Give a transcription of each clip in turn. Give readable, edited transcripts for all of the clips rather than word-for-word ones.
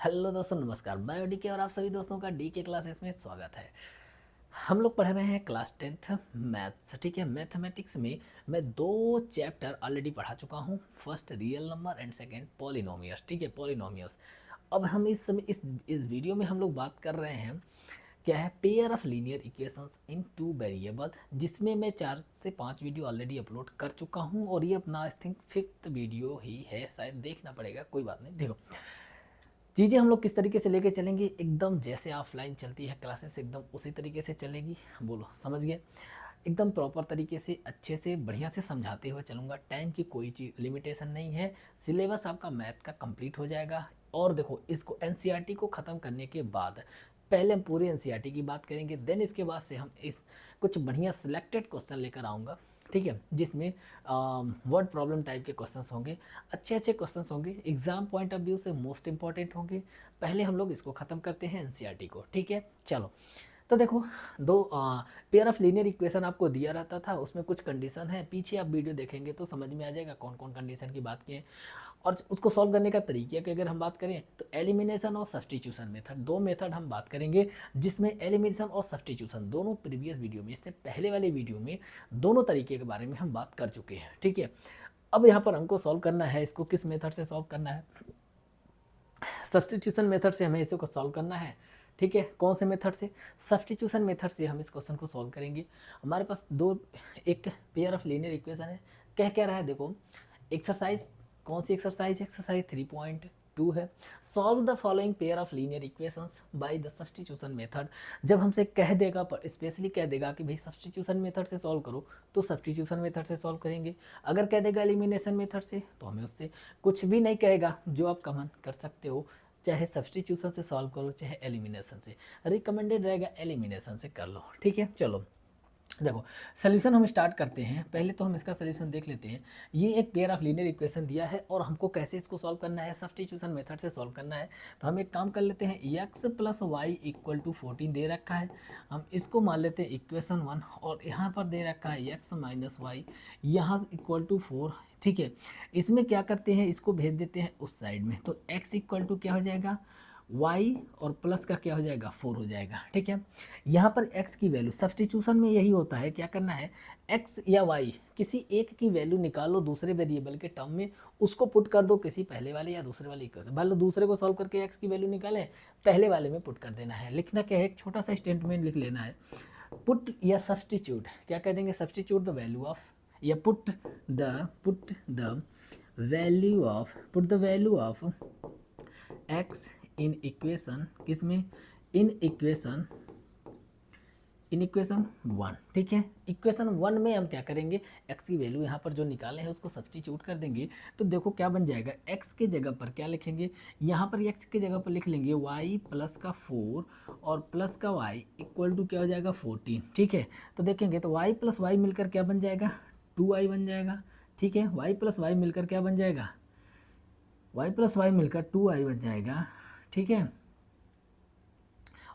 Hello दोस्तों, नमस्कार। मैं हूं डीके और आप सभी दोस्तों का डीके क्लासेस में स्वागत है। हम लोग पढ़ रहे हैं क्लास 10th मैथ्स। ठीक है, मैथमेटिक्स में मैं दो चैप्टर ऑलरेडी पढ़ा चुका हूं। First real number and second polynomials. ठीक है, पॉलिनोमियल्स। अब हम इस समय इस वीडियो में हम लोग बात कर रहे हैं क्या है, pair of linear equations in two variable, जिसमें मैं 4 से 5 वीडियो ऑलरेडी अपलोड कर चुका हूं और ये अपना आई थिंक 5th वीडियो ही है, शायद देखना पड़ेगा, कोई बात नहीं। देखो, चीज़ें हम लोग किस तरीके से लेके चलेंगे, एकदम जैसे ऑफलाइन चलती है क्लासेस एकदम उसी तरीके से चलेगी। बोलो, समझ गए? एकदम प्रॉपर तरीके से अच्छे से बढ़िया से समझाते हुए चलूँगा। टाइम की कोई चीज़ लिमिटेशन नहीं है। सिलेबस आपका मैथ का कंप्लीट हो जाएगा। और देखो, इसको एनसीईआरटी को ख़त्म करने के बाद पहले हम पूरे एनसीईआरटी की बात करेंगे, देन इसके बाद से हम इस कुछ बढ़िया सिलेक्टेड क्वेश्चन लेकर आऊँगा। ठीक है, जिसमें वर्ड प्रॉब्लम टाइप के क्वेश्चंस होंगे, अच्छे अच्छे क्वेश्चंस होंगे, एग्जाम पॉइंट ऑफ व्यू से मोस्ट इंपॉर्टेंट होंगे। पहले हम लोग इसको ख़त्म करते हैं एनसीईआरटी को। ठीक है, चलो। तो देखो, दो पेयर ऑफ लीनियर इक्वेशन आपको दिया रहता था, उसमें कुछ कंडीशन है। पीछे आप वीडियो देखेंगे तो समझ में आ जाएगा कौन कौन कंडीशन की बात की है। और उसको सॉल्व करने का तरीके की अगर हम बात करें तो एलिमिनेशन और सब्सटीट्यूशन मेथड, दो मेथड हम बात करेंगे, जिसमें एलिमिनेशन और सब्सटीट्यूशन दोनों प्रीवियस वीडियो में, इससे पहले वाले वीडियो में दोनों तरीके के बारे में हम बात कर चुके हैं। ठीक है, अब यहाँ पर हमको सॉल्व करना है, इसको किस मेथड से सॉल्व करना है? सब्सटीट्यूशन मेथड से हमें इसको सॉल्व करना है। ठीक है, कौन से मेथड से? सब्सटीट्यूशन मेथड से हम इस क्वेश्चन को सॉल्व करेंगे। हमारे पास एक पेयर ऑफ लीनियर इक्वेशन है। कह क्या रहा है, देखो, एक्सरसाइज, कौन सी एक्सरसाइज? एक्सरसाइज 3.2 है। Solve the following pair of linear equations by the substitution method. जब हमसे कह देगा, पर स्पेशली कह देगा कि भाई सब्सटीट्यूशन मेथड से सॉल्व करो, तो सब्सटीट्यूशन मेथड से सॉल्व करेंगे। अगर कह देगा एलिमिनेशन मेथड से, तो हमें उससे कुछ भी नहीं कहेगा, जो आप कमेंट कर सकते हो, चाहे सब्सटीट्यूशन से सॉल्व करो चाहे एलिमिनेशन से। रिकमेंडेड रहेगा एलिमिनेशन से कर लो। ठीक है, चलो देखो, सोल्यूशन हम स्टार्ट करते हैं। पहले तो हम इसका सोल्यूशन देख लेते हैं। ये एक पेयर ऑफ लीनियर इक्वेशन दिया है और हमको कैसे इसको सॉल्व करना है, सब्सटीट्यूशन मेथड से सॉल्व करना है। तो हम एक काम कर लेते हैं, x plus y equal to 14 दे रखा है, हम इसको मान लेते हैं इक्वेशन 1। और यहाँ पर दे रखा है x माइनस वाई, यहाँ इक्वल टू 4। ठीक है, इसमें क्या करते हैं, इसको भेज देते हैं उस साइड में। तो x इक्वल टू क्या हो जाएगा, y, और प्लस का क्या हो जाएगा, 4 हो जाएगा। ठीक है, यहाँ पर x की वैल्यू, सब्सटीट्यूशन में यही होता है, क्या करना है, x या y किसी एक की वैल्यू निकालो दूसरे वेरिएबल के टर्म में, उसको पुट कर दो किसी पहले वाले या दूसरे वाले इक्वेशन। मान लो दूसरे को सॉल्व करके x की वैल्यू निकालें, पहले वाले में पुट कर देना है। लिखना क्या है, एक छोटा सा स्टेटमेंट लिख लेना है, पुट या सब्सटीट्यूट, क्या कह देंगे, सब्सटीट्यूट द वैल्यू ऑफ, या put the value of x in equation, किसमें, इन इक्वेशन 1। ठीक है, इक्वेशन 1 में हम क्या करेंगे, x की वैल्यू यहाँ पर जो निकाले हैं उसको सब्सटीट्यूट कर देंगे। तो देखो क्या बन जाएगा, x के जगह पर क्या लिखेंगे, यहाँ पर x के जगह पर लिख लेंगे y प्लस का 4 और प्लस का y इक्वल टू क्या हो जाएगा, 14। ठीक है, तो देखेंगे तो y प्लस वाई मिलकर क्या बन जाएगा, 2y बन जाएगा। ठीक है, y प्लस वाई मिलकर क्या बन जाएगा, y प्लस वाई मिलकर 2y बन जाएगा। ठीक है,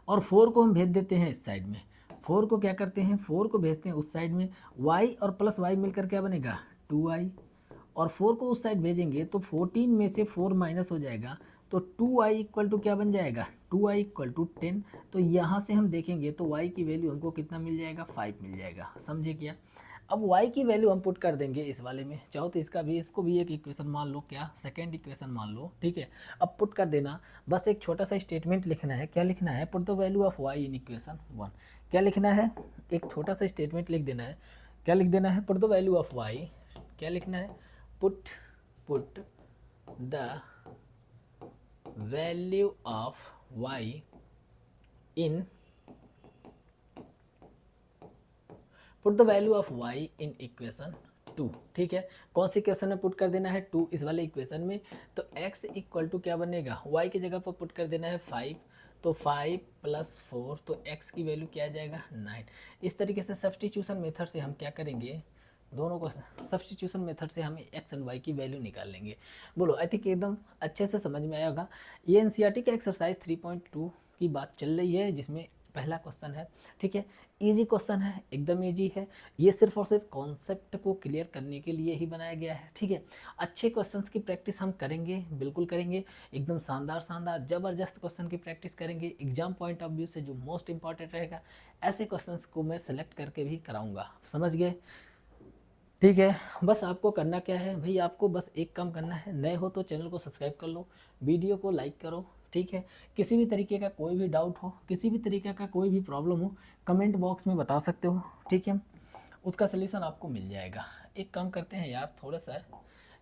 और 4 को हम भेज देते हैं इस साइड में। 4 को क्या करते हैं, 4 को भेजते हैं उस साइड में, y और प्लस वाई मिलकर क्या बनेगा, 2y। और 4 को उस साइड भेजेंगे तो 14 में से 4 माइनस हो जाएगा, तो 2y इक्वल टू क्या बन जाएगा, 2y इक्वल टू 10। तो यहाँ से हम देखेंगे तो y की वैल्यू हमको कितना मिल जाएगा, 5 मिल जाएगा। समझे क्या? अब y की वैल्यू हम पुट कर देंगे इस वाले में, चाहो तो इसको भी एक इक्वेशन मान लो, क्या, सेकेंड इक्वेशन मान लो। ठीक है, अब पुट कर देना, बस एक छोटा सा स्टेटमेंट लिखना है। क्या लिखना है, put the value of y in equation 1। क्या लिखना है, एक छोटा सा स्टेटमेंट लिख देना है। क्या लिख देना है, put the value of y, क्या लिखना है, put the value of y in put the value of y in equation 2। ठीक है, कौन सी इक्वेशन में पुट कर देना है, 2, इस वाले इक्वेशन में। तो x इक्वल टू क्या बनेगा, y की जगह पर पुट कर देना है 5, तो 5 प्लस 4, तो x की वैल्यू क्या आ जाएगा, 9। इस तरीके से सब्सटीट्यूशन मेथड से हम क्या करेंगे, दोनों को सब्सटीट्यूशन मेथड से हम x एंड y की वैल्यू निकाल लेंगे। बोलो, आई थिंक एकदम अच्छे से समझ में आया होगा। ये एनसीईआरटी के एक्सरसाइज 3.2 की बात चल रही है, जिसमें पहला क्वेश्चन है, ठीक है। इजी क्वेश्चन है, एकदम इजी है। ये सिर्फ और सिर्फ कॉन्सेप्ट को क्लियर करने के लिए ही बनाया गया है, ठीक है। अच्छे क्वेश्चंस की प्रैक्टिस हम करेंगे, बिल्कुल करेंगे, एकदम शानदार शानदार ज़बरदस्त क्वेश्चन की प्रैक्टिस करेंगे। एग्जाम पॉइंट ऑफ व्यू से जो मोस्ट इंपॉर्टेंट रहेगा, ऐसे क्वेश्चंस को मैं सेलेक्ट करके भी कराऊंगा, समझ गए, ठीक है। बस आपको करना क्या है भाई, आपको बस एक काम करना है, नए हो तो चैनल को सब्सक्राइब कर लो, वीडियो को लाइक करो, ठीक है। किसी भी तरीके का कोई भी डाउट हो, किसी भी तरीके का कोई भी प्रॉब्लम हो, कमेंट बॉक्स में बता सकते हो, ठीक है। उसका सलूशन आपको मिल जाएगा। एक काम करते हैं यार, थोड़ा सा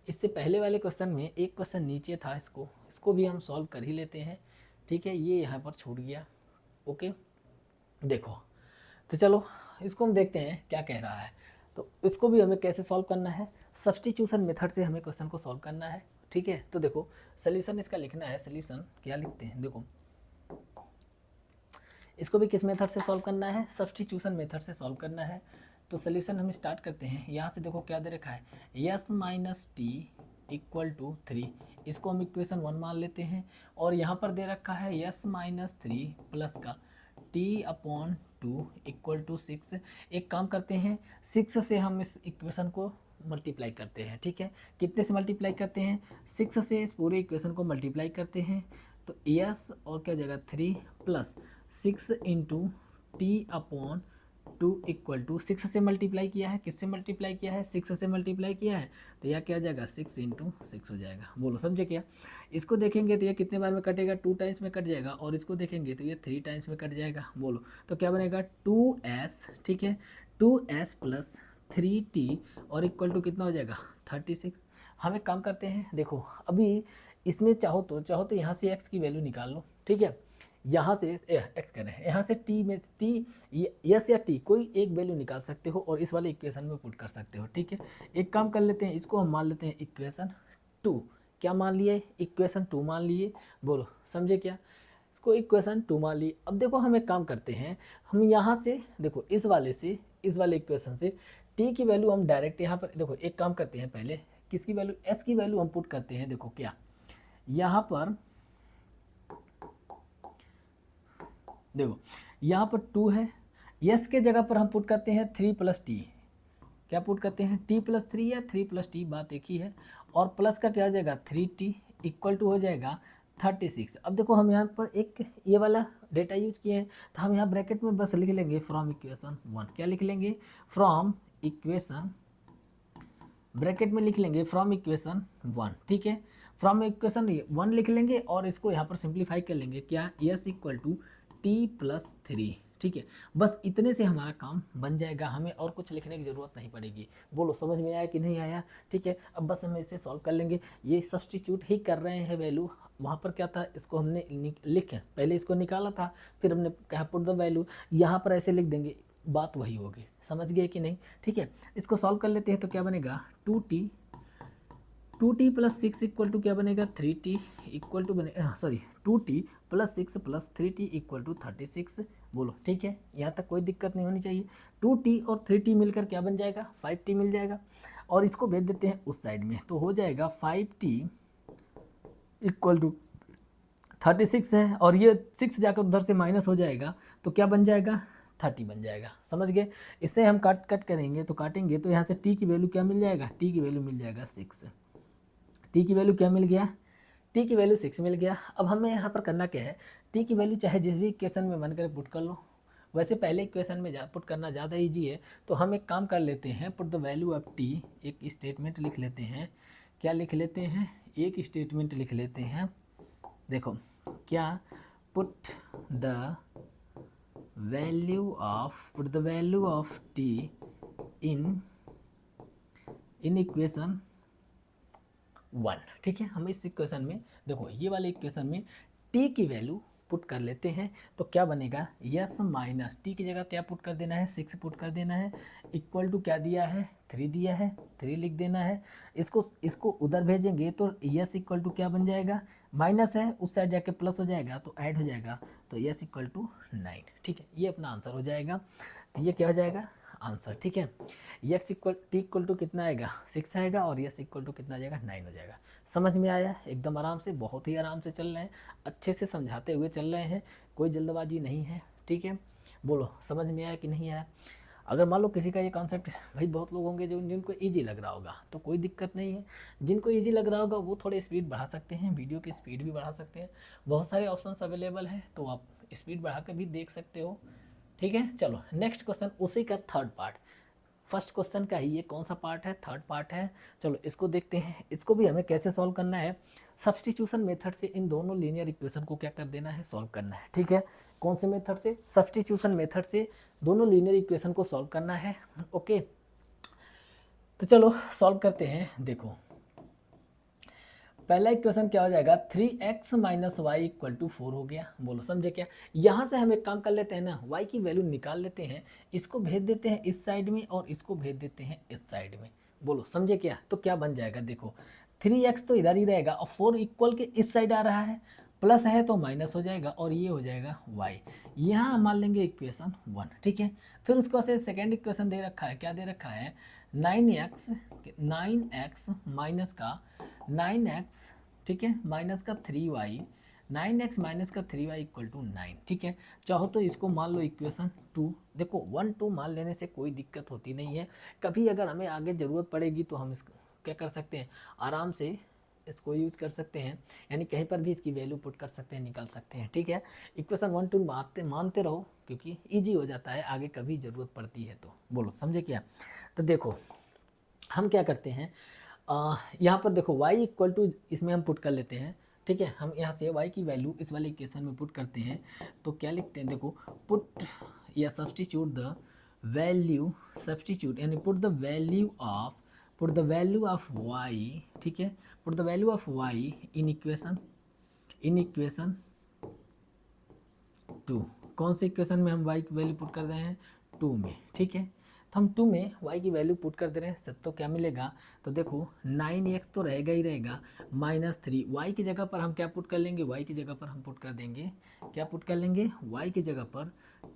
इससे पहले वाले क्वेश्चन में एक क्वेश्चन नीचे था, इसको भी हम सॉल्व कर ही लेते हैं, ठीक है। ये यहाँ पर छूट गया, ओके। देखो, तो चलो इसको हम देखते हैं क्या कह रहा है। तो इसको भी हमें कैसे सॉल्व करना है, सब्स्टिट्यूशन मेथड से हमें क्वेश्चन को सॉल्व करना है, ठीक है। तो देखो सॉल्यूशन इसका लिखना है, सॉल्यूशन क्या लिखते हैं, देखो इसको भी किस मेथड से सॉल्व करना है, सब्स्टिट्यूशन मेथड से सॉल्व करना है। तो सॉल्यूशन हम स्टार्ट करते हैं, यहाँ से देखो क्या दे रखा है, s minus t equal to 3, इसको हम इक्वेशन 1 मान लेते हैं। और यहाँ पर दे रखा है यस माइनस 3 प्लस का टी अपॉन 2 इक्वल टू 6। एक काम करते हैं, 6 से हम इस इक्वेशन को मल्टीप्लाई करते हैं, ठीक है। कितने से मल्टीप्लाई करते हैं, 6 से इस पूरे इक्वेशन को मल्टीप्लाई करते हैं। तो यस और क्या जगह 3 plus 6 into t upon 2 equal to 6 से मल्टीप्लाई किया है, किससे मल्टीप्लाई किया है, 6 से मल्टीप्लाई किया है, तो यह क्या हो जाएगा, 6 इंटू 6 हो जाएगा। बोलो समझे क्या। इसको देखेंगे तो ये कितने बार में कटेगा, 2 टाइम्स में कट जाएगा। और इसको देखेंगे तो ये 3 टाइम्स में कट जाएगा। बोलो तो क्या बनेगा, 2s, ठीक है, 2s प्लस 3t और इक्वल टू कितना हो जाएगा, 36। हम एक काम करते हैं, देखो अभी इसमें चाहो तो यहाँ से x की वैल्यू निकाल लो, ठीक है। यहाँ से एक्स करें, यहाँ से टी में टी यस या टी कोई एक वैल्यू निकाल सकते हो और इस वाले इक्वेशन में पुट कर सकते हो, ठीक है। एक काम कर लेते हैं, इसको हम मान लेते हैं इक्वेशन 2। क्या मान लिए, इक्वेशन 2 मान लिए। बोलो समझे क्या, इसको इक्वेशन 2 मान लिए। अब देखो हम एक काम करते हैं, हम यहाँ से देखो इस वाले इक्वेशन से टी की वैल्यू हम डायरेक्ट यहाँ पर देखो, एक काम करते हैं, पहले किसकी वैल्यू, एस की वैल्यू हम पुट करते हैं। देखो क्या यहाँ पर, देखो यहाँ पर 2 है, यस के जगह पर हम पुट करते हैं 3 प्लस टी। क्या पुट करते हैं, टी प्लस 3 या 3 प्लस टी, बात एक ही है। और प्लस का क्या हो जाएगा, 3t इक्वल टू हो जाएगा 36। अब देखो हम यहाँ पर एक ये वाला डेटा यूज किए हैं, तो हम यहाँ ब्रैकेट में बस लिख लेंगे फ्रॉम इक्वेशन 1। क्या लिख लेंगे, फ्रॉम इक्वेशन, ब्रैकेट में लिख लेंगे फ्रॉम इक्वेशन 1, ठीक है। फ्रॉम इक्वेशन 1 लिख लेंगे और इसको यहाँ पर सिंप्लीफाई कर लेंगे, क्या, s equal to t plus 3, ठीक है। बस इतने से हमारा काम बन जाएगा, हमें और कुछ लिखने की ज़रूरत नहीं पड़ेगी। बोलो समझ में आया कि नहीं आया, ठीक है। अब बस हम इसे सॉल्व कर लेंगे, ये सब्स्टिट्यूट ही कर रहे हैं वैल्यू। वहाँ पर क्या था, इसको हमने लिखे, पहले इसको निकाला था, फिर हमने कहा पुट द वैल्यू, यहाँ पर ऐसे लिख देंगे, बात वही होगी, समझ गए कि नहीं, ठीक है। इसको सॉल्व कर लेते हैं, तो क्या बनेगा, 2t प्लस 6 इक्वल टू क्या बनेगा, 3t इक्वल टू बने sorry 2t plus 6 plus 3t equal to 36। बोलो ठीक है, यहाँ तक कोई दिक्कत नहीं होनी चाहिए। 2t और 3t मिलकर क्या बन जाएगा, 5t मिल जाएगा। और इसको भेज देते हैं उस साइड में, तो हो जाएगा 5t इक्वल टू 36 है, और ये 6 जाकर उधर से माइनस हो जाएगा, तो क्या बन जाएगा, 30 बन जाएगा। समझ गए। इससे हम कट करेंगे, तो काटेंगे तो यहाँ से t की वैल्यू क्या मिल जाएगा, t की वैल्यू मिल जाएगा 6। टी की वैल्यू क्या मिल गया, टी की वैल्यू 6 मिल गया। अब हमें यहाँ पर करना क्या है, टी की वैल्यू चाहे जिस भी इक्वेशन में मन करे पुट कर लो। वैसे पहले इक्वेशन में पुट करना ज़्यादा ईजी है, तो हम एक काम कर लेते हैं, put the value of T, एक स्टेटमेंट लिख लेते हैं। क्या लिख लेते हैं, एक स्टेटमेंट लिख लेते हैं। देखो क्या, put the value of T in equation 1, ठीक है। हम इस इक्वेशन में देखो, ये वाले इक्वेशन में t की वैल्यू पुट कर लेते हैं, तो क्या बनेगा, यस माइनस टी की जगह क्या पुट कर देना है, 6 पुट कर देना है, इक्वल टू क्या दिया है, 3 दिया है, 3 लिख देना है। इसको उधर भेजेंगे तो यस इक्वल टू क्या बन जाएगा, माइनस है, उस साइड जाके प्लस हो जाएगा, तो ऐड हो जाएगा, तो यस इक्वल टू 9, ठीक है। ये अपना आंसर हो जाएगा। तो ये क्या हो जाएगा, आंसर, ठीक है। X equal t equal to कितना आएगा, 6 आएगा, और यस इक्वल टू कितना आ जाएगा, 9 हो जाएगा। समझ में आया, एकदम आराम से, बहुत ही आराम से चल रहे हैं, अच्छे से समझाते हुए चल रहे हैं, कोई जल्दबाजी नहीं है, ठीक है, बोलो समझ में आया कि नहीं आया। अगर मान लो किसी का ये कॉन्सेप्ट, भाई बहुत लोग होंगे जो जिनको ईजी लग रहा होगा तो कोई दिक्कत नहीं है, जिनको ईजी लग रहा होगा वो थोड़े स्पीड बढ़ा सकते हैं, वीडियो की स्पीड भी बढ़ा सकते हैं, बहुत सारे ऑप्शंस अवेलेबल हैं तो आप स्पीड बढ़ा कर भी देख सकते हो। ठीक है, चलो नेक्स्ट क्वेश्चन उसी का थर्ड पार्ट, फर्स्ट क्वेश्चन का ही ये कौन सा पार्ट है, थर्ड पार्ट है। चलो इसको देखते हैं, इसको भी हमें कैसे सॉल्व करना है, सब्स्टिट्यूशन मेथड से इन दोनों लीनियर इक्वेशन को क्या कर देना है, सॉल्व करना है। ठीक है, कौन से मेथड से, सब्स्टिट्यूशन मेथड से दोनों लीनियर इक्वेशन को सॉल्व करना है। ओके, तो चलो सॉल्व करते हैं। देखो पहला इक्वेशन क्या हो जाएगा, 3x minus Y equal to 4 हो गया। बोलो समझे क्या, यहाँ से हम एक काम कर लेते हैं ना, y की वैल्यू निकाल लेते हैं, इसको भेज देते हैं इस साइड में और इसको भेज देते हैं इस साइड में। बोलो समझे क्या, तो क्या बन जाएगा, देखो 3x तो इधर ही रहेगा और 4 इक्वल के इस साइड आ रहा है, प्लस है तो माइनस हो जाएगा और ये हो जाएगा y। यहाँ मान लेंगे इक्वेशन 1। ठीक है, फिर उसके बाद सेकेंड इक्वेशन दे रखा है, क्या दे रखा है, 9x माइनस का 9x, ठीक है, माइनस का 3y, 9x माइनस का 3y इक्वल टू 9। ठीक है, चाहो तो इसको मान लो इक्वेशन 2। देखो 1 2 मान लेने से कोई दिक्कत होती नहीं है, कभी अगर हमें आगे ज़रूरत पड़ेगी तो हम इसको क्या कर सकते हैं, आराम से इसको यूज़ कर सकते हैं, यानी कहीं पर भी इसकी वैल्यू पुट कर सकते हैं, निकाल सकते हैं। ठीक है, इक्वेशन 1 2 मानते रहो क्योंकि ईजी हो जाता है, आगे कभी ज़रूरत पड़ती है तो। बोलो समझे क्या, तो देखो हम क्या करते हैं, यहाँ पर देखो y इक्वल टू, इसमें हम पुट कर लेते हैं। ठीक है, हम यहाँ से y की वैल्यू इस वाले इक्वेशन में पुट करते हैं, तो क्या लिखते हैं, देखो पुट या सब्सटीट्यूट द वैल्यू, सब्सटीट्यूट यानी put the value of y। ठीक है, put the value of y in equation 2। कौन से इक्वेशन में हम y की वैल्यू पुट कर रहे हैं, 2 में। ठीक है, तो हम 2 में y की वैल्यू पुट कर दे रहे हैं, सब तो क्या मिलेगा, तो देखो 9x तो रहेगा ही रहेगा, माइनस 3 y की जगह पर हम क्या पुट कर लेंगे, y की जगह पर हम पुट कर देंगे, क्या पुट कर लेंगे, y की जगह पर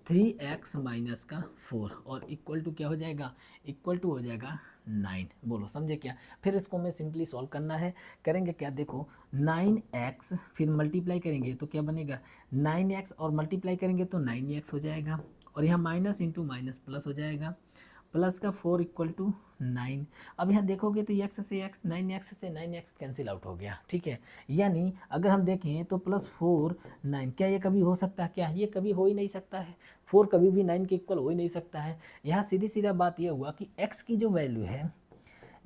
3x माइनस का 4 और इक्वल टू क्या हो जाएगा, इक्वल टू हो जाएगा 9। बोलो समझे क्या, फिर इसको हमें सिंपली सॉल्व करना है, करेंगे क्या, देखो 9x फिर मल्टीप्लाई करेंगे तो क्या बनेगा, 9x और मल्टीप्लाई करेंगे तो 9x हो जाएगा, और यहाँ माइनस इंटू माइनस प्लस हो जाएगा, प्लस का 4 इक्वल टू 9। अब यहाँ देखोगे तो x से x, 9x से 9x कैंसिल आउट हो गया। ठीक है, यानी अगर हम देखें तो +4 9, क्या ये कभी हो सकता है, क्या ये कभी हो ही नहीं सकता है, 4 कभी भी 9 के इक्वल हो ही नहीं सकता है। यहाँ सीधी सीधा बात ये हुआ कि x की जो वैल्यू है,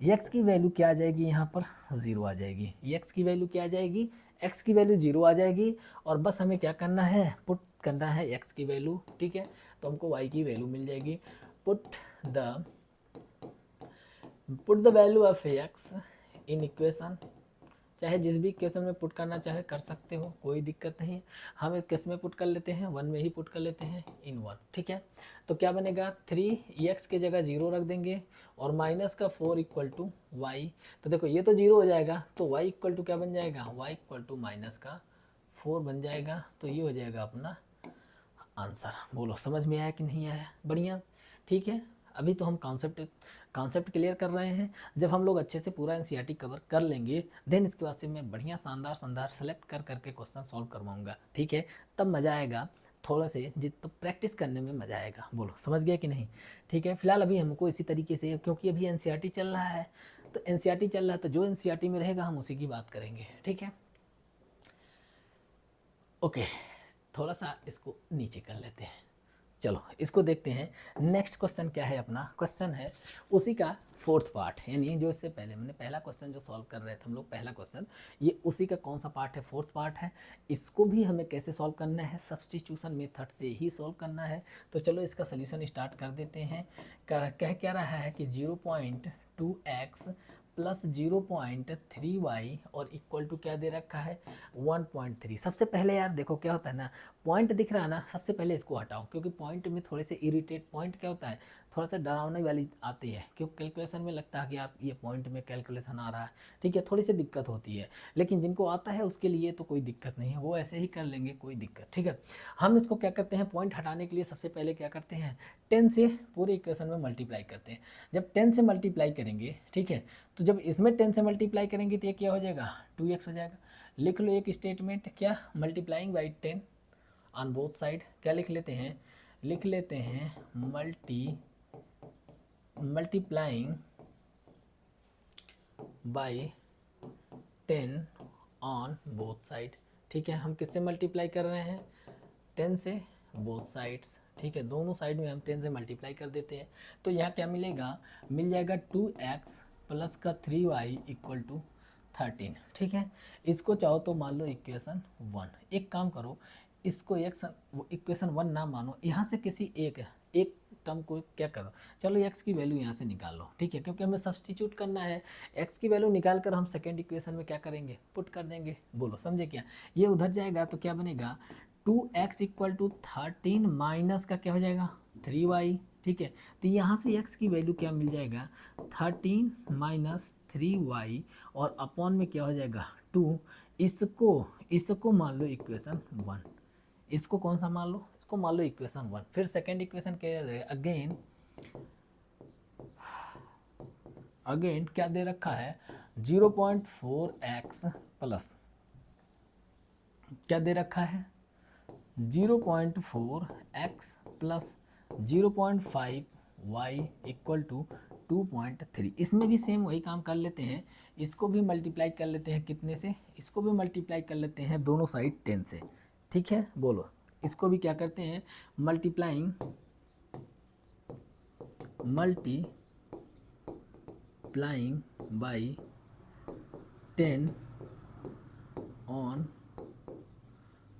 x की वैल्यू क्या आ जाएगी, यहाँ पर 0 आ जाएगी, x की वैल्यू क्या आ जाएगी, x की वैल्यू 0 आ जाएगी, और बस हमें क्या करना है, पुट करना है x की वैल्यू। ठीक है, तो हमको y की वैल्यू मिल जाएगी, put the value of x in equation, चाहे जिस भी इक्वेशन में पुट करना चाहे कर सकते हो, कोई दिक्कत नहीं। हम एक किस में पुट कर लेते हैं, 1 में ही पुट कर लेते हैं, इन 1। ठीक है, तो क्या बनेगा, 3x की जगह 0 रख देंगे और माइनस का 4 इक्वल टू y। तो देखो ये तो 0 हो जाएगा, तो y इक्वल टू क्या बन जाएगा, y इक्वल टू माइनस का 4 बन जाएगा, तो ये हो जाएगा अपना आंसर। बोलो समझ में आया कि नहीं आया, बढ़िया। ठीक है, अभी तो हम कॉन्सेप्ट क्लियर कर रहे हैं, जब हम लोग अच्छे से पूरा एनसीईआरटी कवर कर लेंगे देन इसके बाद से मैं बढ़िया शानदार सेलेक्ट कर करके क्वेश्चन सॉल्व करवाऊंगा। ठीक है, तब मज़ा आएगा, थोड़ा से तो प्रैक्टिस करने में मज़ा आएगा। बोलो समझ गया कि नहीं। ठीक है, फिलहाल अभी हमको इसी तरीके से, क्योंकि अभी एनसीईआरटी चल रहा है, तो एनसीईआरटी चल रहा है तो जो एनसीईआरटी में रहेगा हम उसी की बात करेंगे। ठीक है, ओके, थोड़ा सा इसको नीचे कर लेते हैं। चलो इसको देखते हैं, नेक्स्ट क्वेश्चन क्या है, अपना क्वेश्चन है उसी का फोर्थ पार्ट, यानी जो इससे पहले मैंने पहला क्वेश्चन जो सॉल्व कर रहे थे हम लोग, पहला क्वेश्चन, ये उसी का कौन सा पार्ट है, फोर्थ पार्ट है। इसको भी हमें कैसे सॉल्व करना है, सब्स्टिट्यूशन मेथड से ही सॉल्व करना है। तो चलो इसका सोल्यूशन स्टार्ट कर देते हैं। कह क्या रहा है कि 0.2x प्लस 0.3y और इक्वल टू क्या दे रखा है, 1.3। सबसे पहले यार देखो क्या होता है ना, पॉइंट दिख रहा है ना, सबसे पहले इसको हटाओ, क्योंकि पॉइंट में थोड़े से इरिटेट, पॉइंट क्या होता है, थोड़ा सा डरावने वाली आती है, क्योंकि कैलकुलेशन में लगता है कि आप ये पॉइंट में कैलकुलेशन आ रहा है। ठीक है, थोड़ी सी दिक्कत होती है, लेकिन जिनको आता है उसके लिए तो कोई दिक्कत नहीं है, वो ऐसे ही कर लेंगे, कोई दिक्कत। ठीक है, हम इसको क्या करते हैं, पॉइंट हटाने के लिए सबसे पहले क्या करते हैं, 10 से पूरे इक्वेशन में मल्टीप्लाई करते हैं। जब 10 से मल्टीप्लाई करेंगे, ठीक है, तो जब इसमें 10 से मल्टीप्लाई करेंगे तो ये क्या हो जाएगा, 2x हो जाएगा। लिख लो एक स्टेटमेंट, क्या, multiplying by 10, on both side क्या लिख लेते हैं, लिख लेते हैं multiplying by 10 on both side. ठीक है, हम किससे मल्टीप्लाई कर रहे हैं, 10 से बोथ साइड्स। ठीक है, दोनों साइड में हम 10 से मल्टीप्लाई कर देते हैं। तो यहाँ क्या मिलेगा, मिल जाएगा 2x प्लस का 3y इक्वल टू 13। ठीक है, इसको चाहो तो मान लो इक्वेशन 1। एक काम करो, इसको इक्वेशन 1 ना मानो, यहाँ से किसी एक टर्म को क्या करो, चलो x की वैल्यू यहाँ से निकाल लो। ठीक है, क्योंकि हमें सब्सटीट्यूट करना है। x की वैल्यू निकाल कर हम सेकेंड इक्वेशन में क्या करेंगे, पुट कर देंगे। बोलो समझे क्या, ये उधर जाएगा तो क्या बनेगा 2x इक्वल टू 13 माइनस का क्या हो जाएगा 3y। ठीक है, तो यहाँ से x की वैल्यू क्या मिल जाएगा 13 माइनस 3y और अपॉन में क्या हो जाएगा 2। इसको मान लो इक्वेशन 1। इसको कौन सा मान लो, इसको मान लो इक्वेशन 1। फिर सेकेंड इक्वेशन क्या है, अगेन क्या दे रखा है 0.4x प्लस क्या दे रखा है 0.4x plus 0.5y equal to 2.3। इसमें भी सेम वही काम कर लेते हैं, इसको भी मल्टीप्लाई कर लेते हैं कितने से, इसको भी मल्टीप्लाई कर लेते हैं दोनों साइड 10 से। ठीक है, बोलो इसको भी क्या करते हैं multiplying by 10 on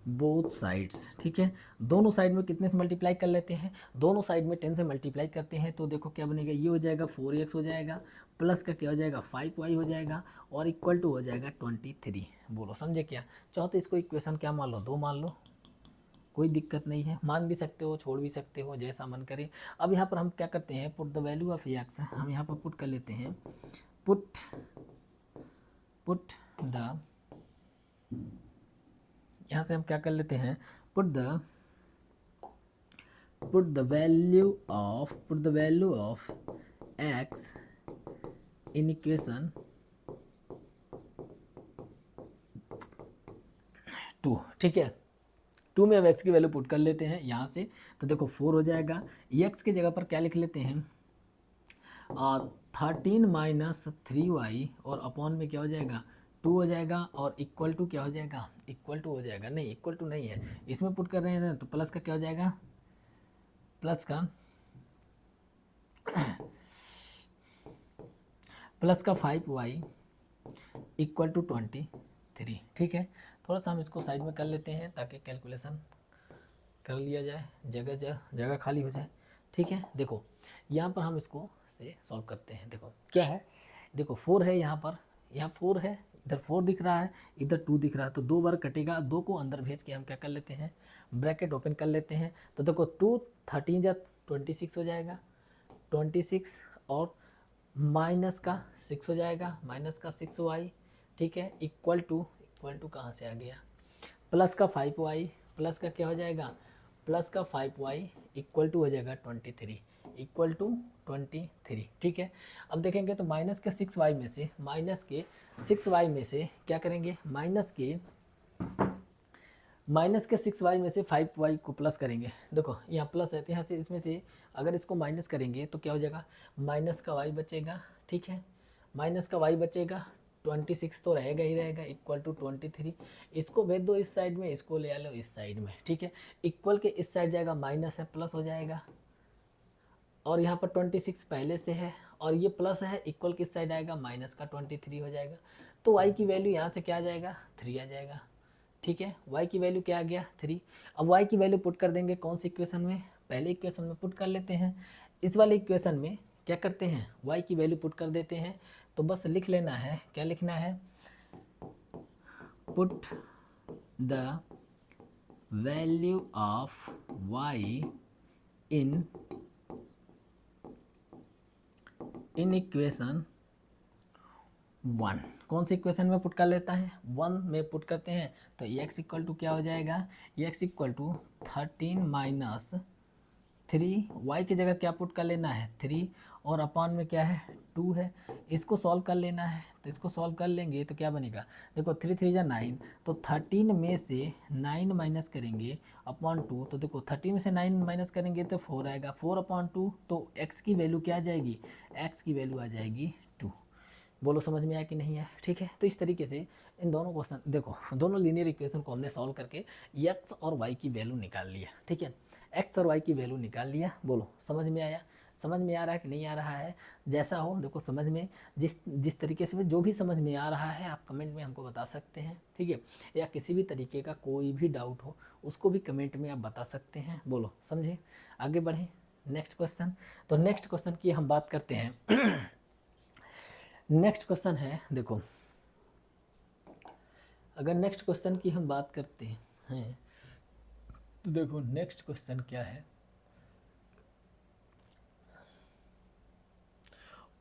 both sides. ठीक है, दोनों साइड में कितने से मल्टीप्लाई कर लेते हैं, दोनों साइड में 10 से मल्टीप्लाई करते हैं। तो देखो क्या बनेगा, ये हो जाएगा 4x हो जाएगा प्लस का क्या हो जाएगा 5y हो जाएगा और इक्वल टू हो जाएगा 23। बोलो समझे क्या, चाहो तो इसको इक्वेशन क्या मान लो 2 मान लो, कोई दिक्कत नहीं है, मान भी सकते हो छोड़ भी सकते हो जैसा मन करे। अब यहाँ पर हम क्या करते हैं, put the value of x, हम यहाँ पर पुट कर लेते हैं पुट द, यहाँ से हम क्या कर लेते हैं put the value of x in equation 2। ठीक है, 2 में अब x की वैल्यू पुट कर लेते हैं यहाँ से, तो देखो 4 हो जाएगा। x की जगह पर क्या लिख लेते हैं 13 माइनस 3y और अपॉन में क्या हो जाएगा 2 हो जाएगा और इक्वल टू क्या हो जाएगा, इक्वल टू हो जाएगा, नहीं इक्वल टू नहीं है, इसमें पुट कर रहे हैं तो प्लस का क्या हो जाएगा, प्लस का 5y इक्वल टू 23। ठीक है, थोड़ा सा हम इसको साइड में कर लेते हैं ताकि कैलकुलेशन कर लिया जाए, जगह खाली हो जाए। ठीक है, देखो यहाँ पर हम इसको से सॉल्व करते हैं। देखो क्या है, देखो 4 है यहाँ पर, यहाँ 4 है, इधर 4 दिख रहा है, इधर 2 दिख रहा है, तो 2 बार कटेगा, 2 को अंदर भेज के हम क्या कर लेते हैं ब्रैकेट ओपन कर लेते हैं। तो देखो 2 13 जा 26 हो जाएगा, 26 और माइनस का 6 हो जाएगा, माइनस का 6y। ठीक है, इक्वल टू कहाँ से आ गया प्लस का 5y, प्लस का क्या हो जाएगा प्लस का 5y इक्वल टू हो जाएगा 23 इक्वल टू 23। ठीक है, अब देखेंगे तो माइनस के 6y में से क्या करेंगे, माइनस के 6y में से 5y को प्लस करेंगे। देखो यहाँ प्लस है तो यहाँ से इसमें से अगर इसको माइनस करेंगे तो क्या हो जाएगा माइनस का y बचेगा। ठीक है, माइनस का y बचेगा, 26 तो रहेगा ही रहेगा इक्वल टू 23। इसको भेज दो इस साइड में, इसको ले आ लो इस साइड में। ठीक है, इक्वल के इस साइड जाएगा माइनस है प्लस हो जाएगा, और यहाँ पर 26 पहले से है और ये प्लस है, इक्वल किस साइड आएगा माइनस का 23 हो जाएगा। तो y की वैल्यू यहाँ से क्या आ जाएगा 3 आ जाएगा। ठीक है, y की वैल्यू क्या आ गया 3। अब y की वैल्यू पुट कर देंगे कौन सी इक्वेशन में, पहले इक्वेशन में पुट कर लेते हैं। इस वाले इक्वेशन में क्या करते हैं y की वैल्यू पुट कर देते हैं। तो बस लिख लेना है, क्या लिखना है put the value of y in equation 1। कौन सी इक्वेशन में पुट कर लेता है 1 में पुट करते हैं। तो x इक्वल टू क्या हो जाएगा, x equal to 13 minus 3, y की जगह क्या पुट कर लेना है 3 और अपॉन में क्या है 2 है। इसको सॉल्व कर लेना है, तो इसको सॉल्व कर लेंगे तो क्या बनेगा, देखो 3 3 जा 9, तो 13 में से 9 माइनस करेंगे अपॉन 2, तो देखो 13 में से 9 माइनस करेंगे तो 4 आएगा, 4 अपॉन 2, तो x की वैल्यू क्या आ जाएगी, x की वैल्यू आ जाएगी 2। बोलो समझ में आया कि नहीं है, ठीक है। तो इस तरीके से इन दोनों क्वेश्चन, देखो दोनों लीनियर इक्वेशन को हमने सॉल्व करके x और y की वैल्यू निकाल लिया, ठीक है, x और y की वैल्यू निकाल लिया। बोलो समझ में आया, समझ में आ रहा है कि नहीं आ रहा है, जैसा हो देखो समझ में, जिस जिस तरीके से जो भी समझ में आ रहा है आप कमेंट में हमको बता सकते हैं, ठीक है, या किसी भी तरीके का कोई भी डाउट हो उसको भी कमेंट में आप बता सकते हैं। बोलो समझे, आगे बढ़ें नेक्स्ट क्वेश्चन। तो नेक्स्ट क्वेश्चन की हम बात करते हैं। नेक्स्ट क्वेश्चन है, देखो अगर नेक्स्ट क्वेश्चन की हम बात करते हैं तो देखो नेक्स्ट क्वेश्चन क्या है,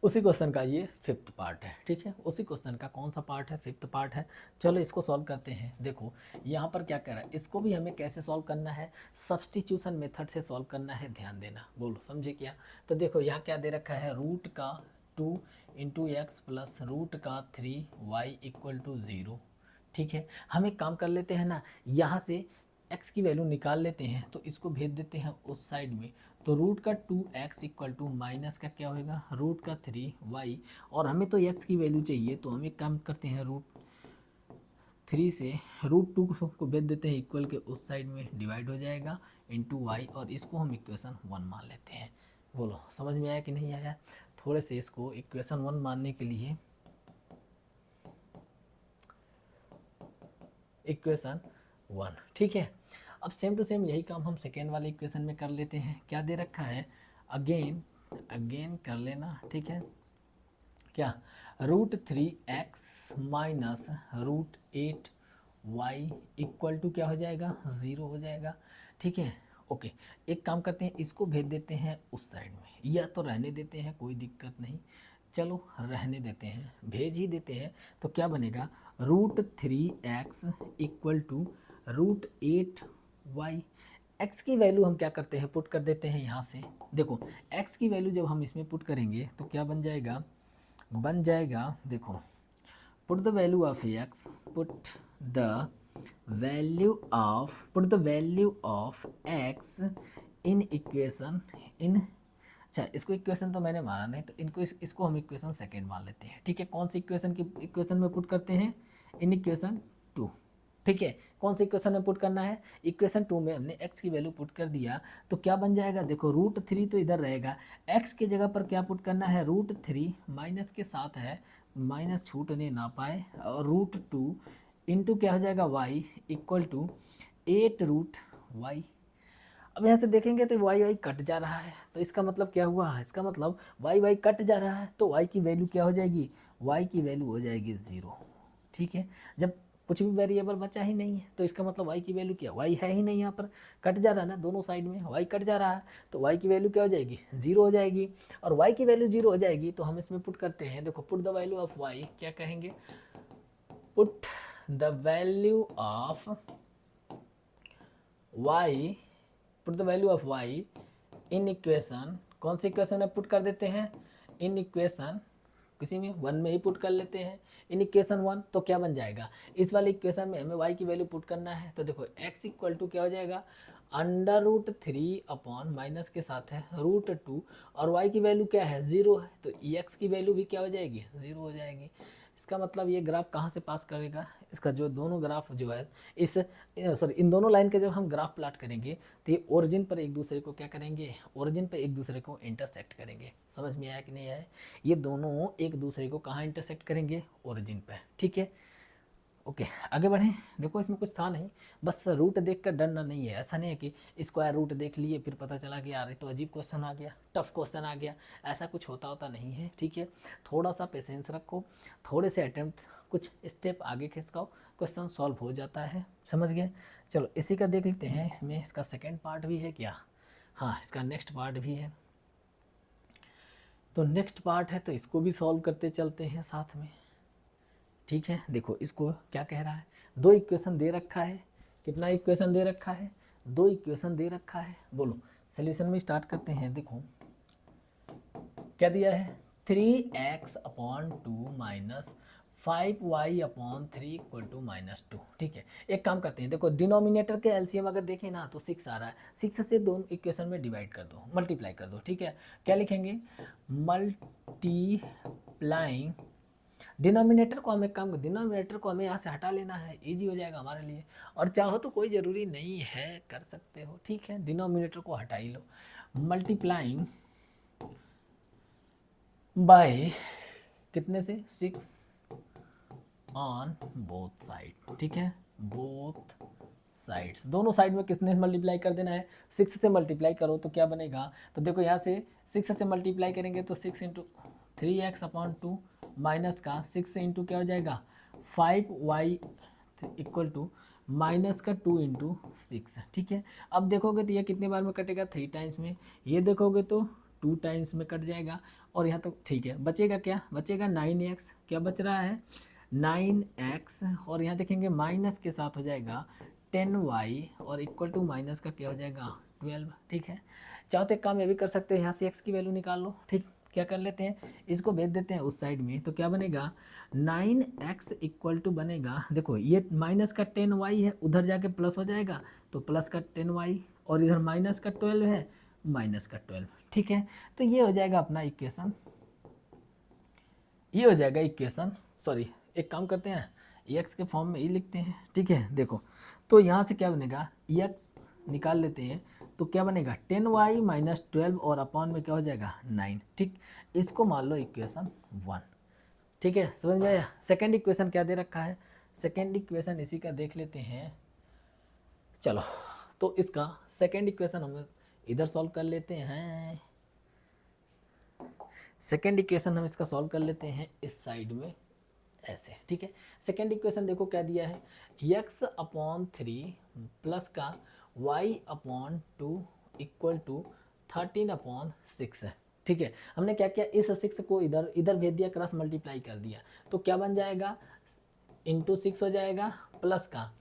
उसी क्वेश्चन का ये 5th पार्ट है, ठीक है, उसी क्वेश्चन का कौन सा पार्ट है, 5th पार्ट है। चलो इसको सॉल्व करते हैं। देखो यहाँ पर क्या कर रहा है, इसको भी हमें कैसे सॉल्व करना है, सब्स्टिट्यूशन मेथड से सॉल्व करना है, ध्यान देना। बोलो समझे क्या, तो देखो यहाँ क्या दे रखा है, रूट का 2 इंटू एक्स प्लस रूट का 3y इक्वल टू 0, ठीक है। हम एक काम कर लेते हैं ना, यहाँ से x की वैल्यू निकाल लेते हैं, तो इसको भेज देते हैं उस साइड में, तो रूट का 2x इक्वल टू माइनस का क्या होगा, रूट का 3y, और हमें तो x की वैल्यू चाहिए, तो हम एक काम करते हैं, रूट 3 से रूट 2 को भेज देते हैं इक्वल के उस साइड में, डिवाइड हो जाएगा इंटू y, और इसको हम इक्वेशन 1 मान लेते हैं। बोलो समझ में आया कि नहीं आया, थोड़े से इसको इक्वेशन 1 मानने के लिए इक्वेशन 1, ठीक है। अब सेम टू सेम यही काम हम सेकेंड वाले इक्वेशन में कर लेते हैं। क्या दे रखा है, अगेन कर लेना, ठीक है, क्या, root 3x minus root 8y equal to क्या हो जाएगा, 0 हो जाएगा, ठीक है। ओके, एक काम करते हैं, इसको भेज देते हैं उस साइड में, या तो रहने देते हैं, कोई दिक्कत नहीं, चलो रहने देते हैं, भेज ही देते हैं। तो क्या बनेगा, root 3x equal to root 8y, x की वैल्यू हम क्या करते हैं, पुट कर देते हैं यहाँ से। देखो x की वैल्यू जब हम इसमें पुट करेंगे तो क्या बन जाएगा, देखो put the value of x, put the value of x in equation in, अच्छा इसको इक्वेशन तो मैंने माना नहीं, तो इसको हम इक्वेशन सेकेंड मान लेते हैं, ठीक है। कौन सी इक्वेशन में पुट करते हैं, इन इक्वेशन 2, ठीक है। कौन सी इक्वेशन में पुट करना है, इक्वेशन 2 में हमने x की वैल्यू पुट कर दिया, तो क्या बन जाएगा, देखो रूट 3 तो इधर रहेगा, x की जगह पर क्या पुट करना है, रूट 3 माइनस के साथ है, माइनस छूटने ना पाए, और रूट 2 इंटू क्या हो जाएगा y equal to 8 root y। अब यहाँ से देखेंगे तो वाई वाई कट जा रहा है, तो इसका मतलब क्या हुआ, इसका मतलब वाई वाई कट जा रहा है, तो वाई की वैल्यू क्या हो जाएगी, वाई की वैल्यू हो जाएगी 0, ठीक है। जब कुछ भी वेरिएबल बचा ही नहीं है, तो इसका मतलब वाई की वैल्यू क्या, वाई है ही नहीं, यहाँ पर कट जा रहा है ना, दोनों साइड में वाई कट जा रहा है, तो वाई की वैल्यू क्या हो जाएगी, 0 हो जाएगी। और वाई की वैल्यू 0 हो जाएगी, तो हम इसमें पुट करते हैं, देखो put the value of y, क्या कहेंगे, put the value of y, put the value of y in equation, कौन सी इक्वेशन में पुट कर देते हैं, इन इक्वेशन किसी में 1 में ही पुट कर लेते हैं, इन इक्वेशन 1, तो क्या बन जाएगा, इस वाले इक्वेशन में हमें y की वैल्यू पुट करना है, तो देखो x इक्वल टू क्या हो जाएगा, अंडर रूट 3 अपॉन माइनस के साथ है रूट 2, और y की वैल्यू क्या है, 0 है, तो x की वैल्यू भी क्या हो जाएगी, 0 हो जाएगी। इसका मतलब ये ग्राफ कहाँ से पास करेगा, इसका जो दोनों ग्राफ जो है इन दोनों लाइन के जब हम ग्राफ प्लाट करेंगे तो ये ओरिजिन पर एक दूसरे को क्या करेंगे, ओरिजिन पर एक दूसरे को इंटरसेक्ट करेंगे। समझ में आया कि नहीं आया, ये दोनों एक दूसरे को कहाँ इंटरसेक्ट करेंगे, ओरिजिन पर, ठीक है। ओके आगे बढ़ें, देखो इसमें कुछ था नहीं, बस रूट देख कर डरना नहीं है, ऐसा नहीं है कि स्क्वायर रूट देख लिए फिर पता चला कि यार ये तो अजीब क्वेश्चन आ गया, टफ क्वेश्चन आ गया, ऐसा कुछ होता नहीं है, ठीक है। थोड़ा सा पेशेंस रखो, थोड़े से अटेम्प्ट, कुछ स्टेप आगे खिसकाओ, क्वेश्चन सॉल्व हो जाता है, समझ गए। चलो इसी का देख लेते हैं, इसमें इसका सेकेंड पार्ट भी है क्या, हाँ इसका नेक्स्ट पार्ट भी है, तो नेक्स्ट पार्ट है तो इसको भी सॉल्व करते चलते हैं साथ में, ठीक है। देखो इसको क्या कह रहा है, 2 इक्वेशन दे रखा है, कितना इक्वेशन दे रखा है, 2 इक्वेशन दे रखा है। बोलो सोल्यूशन में स्टार्ट करते हैं। देखो क्या दिया है 3x/2 minus 5y/3 equal to -2। ठीक है, एक काम करते हैं, देखो डिनोमिनेटर के एलसीएम अगर देखें ना तो 6 आ रहा है, 6 से दोनों इक्वेशन में डिवाइड कर दो, मल्टीप्लाई कर दो। ठीक है, क्या लिखेंगे मल्टीप्लाइंग डिनोमिनेटर को हमें कम, डिनोमिनेटर को हमें यहाँ से हटा लेना है, इजी हो जाएगा हमारे लिए। और चाहो तो कोई ज़रूरी नहीं है, कर सकते हो। ठीक है, डिनोमिनेटर को हटा ही लो। मल्टीप्लाइंग बाय कितने से 6 ऑन बोथ साइड। ठीक है, बोथ साइड्स, दोनों साइड में कितने से मल्टीप्लाई कर देना है 6 से मल्टीप्लाई करो तो क्या बनेगा, तो देखो यहाँ से 6 से मल्टीप्लाई करेंगे तो 6 इंटू 3x/2 माइनस का 6 इंटू क्या हो जाएगा 5y इक्वल टू माइनस का 2 इंटू 6। ठीक है, अब देखोगे तो ये कितने बार में कटेगा 3 टाइम्स में, ये देखोगे तो 2 टाइम्स में कट जाएगा। और यहाँ तो ठीक है, बचेगा क्या, बचेगा 9x, क्या बच रहा है 9x, और यहाँ देखेंगे माइनस के साथ हो जाएगा 10y और इक्वल टू माइनस का क्या हो जाएगा 12। ठीक है, चाहो तो एक काम ये भी कर सकते हैं, यहाँ से x की वैल्यू निकाल लो। ठीक, क्या कर लेते हैं, इसको भेज देते हैं उस साइड में, तो क्या बनेगा 9x इक्वल टू बनेगा, देखो ये माइनस का 10y है, उधर जाके प्लस हो जाएगा तो प्लस का 10y, और इधर माइनस का 12 है, माइनस का 12। ठीक है, तो ये हो जाएगा अपना इक्वेशन, ये हो जाएगा इक्वेशन। सॉरी, एक काम करते हैं एक्स के फॉर्म में ही लिखते हैं। ठीक है, देखो तो यहाँ से क्या बनेगा एक्स निकाल लेते हैं, तो क्या बनेगा 10y माइनस 12 और अपॉन में क्या हो जाएगा 9। ठीक, इसको मान लो इक्वेशन 1। ठीक है, समझ में आया। सेकेंड इक्वेशन क्या दे रखा है, सेकेंड इक्वेशन इसी का देख लेते हैं। चलो, तो इसका सेकेंड इक्वेशन हम इधर सॉल्व कर लेते हैं, सेकेंड इक्वेशन हम इसका सॉल्व कर लेते हैं इस साइड में ऐसे। ठीक है, सेकेंड इक्वेशन देखो क्या दिया है x/3 प्लस का y/2 इक्वल टू 13/6 है। ठीक है, हमने क्या किया, इस 6 को इधर इधर भेज दिया, क्रॉस मल्टीप्लाई कर दिया, तो क्या बन जाएगा इंटू 6 हो जाएगा, प्लस का